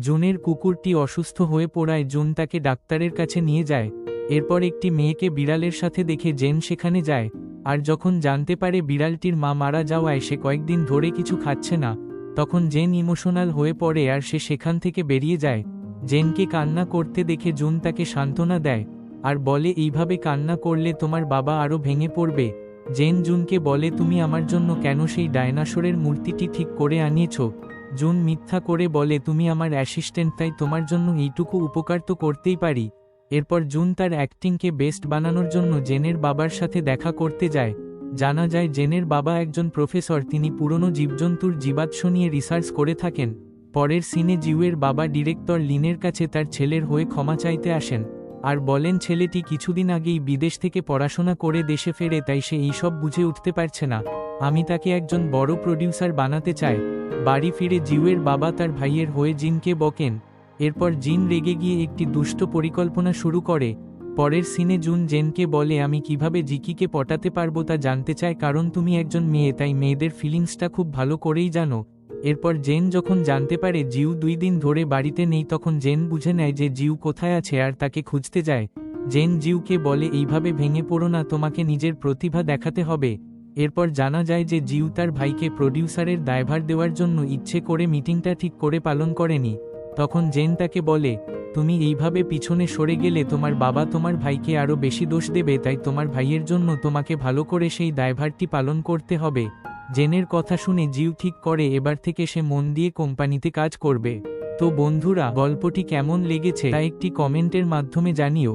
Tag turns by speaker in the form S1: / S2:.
S1: জুনের কুকুরটি অসুস্থ হয়ে পড়ায় জুন তাকে ডাক্তারের কাছে নিয়ে যায়। এরপর একটি মেয়েকে বিড়ালের সাথে দেখে জেন সেখানে যায়, আর যখন জানতে পারে বিড়ালটির মা মারা যাওয়ায় সে কয়েকদিন ধরে কিছু খাচ্ছে না, তখন জেন ইমোশনাল হয়ে পড়ে আর সে সেখান থেকে বেরিয়ে যায়। জেনকে কান্না করতে দেখে জুন তাকে সান্ত্বনা দেয় আর বলে এইভাবে কান্না করলে তোমার বাবা আরও ভেঙে পড়বে। জেন জুনকে বলে তুমি আমার জন্য কেন সেই ডায়নোসরের মূর্তিটি ঠিক করে আনিয়েছ। জুন মিথ্যা করে বলে তুমি আমার অ্যাসিস্ট্যান্ট, তাই তোমার জন্য এইটুকু উপকার তো করতেই পারি। এরপর জুন তার অ্যাক্টিংকে বেস্ট বানানোর জন্য জেনের বাবার সাথে দেখা করতে যায়। জানা যায় জেনের বাবা একজন প্রফেসর, তিনি পুরনো জীবজন্তুর জীবাশ্ম নিয়ে রিসার্চ করে থাকেন। পরের সিনে জিউয়ের বাবা ডিরেক্টর লিনের কাছে তার ছেলের হয়ে ক্ষমা চাইতে আসেন আর বলেন ছেলেটি কিছুদিন আগেই বিদেশ থেকে পড়াশোনা করে দেশে ফেরে, তাই সে এইসব বুঝে উঠতে পারছে না। আমি তাকে একজন বড় প্রডিউসার বানাতে চাই। বাড়ি ফিরে জিউয়ের বাবা তার ভাইয়ের হয়ে জিনকে বকেন। এরপর জিন রেগে গিয়ে একটি দুষ্ট পরিকল্পনা শুরু করে। পরের সিনে জুন জেনকে বলে আমি কিভাবে জিকিকে পটাতে পারবো তা জানতে চাই, কারণ তুমি একজন মেয়ে, তাই মেয়েদের ফিলিংসটা খুব ভালো করেই জানো। এরপর জেন যখন জানতে পারে জিউ 2 দিন ধরে বাড়িতে নেই, তখন জেন বুঝে নেয় যে জিউ কোথায় আছে আর তাকে খুঁজতে যায়। জেন জিউকে বলে এইভাবে ভেঙে পড়ো না, তোমাকে নিজের প্রতিভা দেখাতে হবে। এরপর জানা যায় যে জিউ তার ভাইকে প্রডিউসারের দায়ভার দেওয়ার জন্য ইচ্ছে করে মিটিংটা ঠিক করে পালন করেনি। তখন জেন তাকে বলে তুমি এইভাবে পিছনে সরে গেলে তোমার বাবা তোমার ভাইকে আরও বেশি দোষ দেবে, তাই তোমার ভাইয়ের জন্য তোমাকে ভালো করে সেই দায়ভারটি পালন করতে হবে। জেনের কথা শুনে জিউ ঠিক করে এবার থেকে সে মন দিয়ে কোম্পানিতে কাজ করবে। তো বন্ধুরা, গল্পটি কেমন লেগেছে তা একটি কমেন্টের মাধ্যমে জানিও।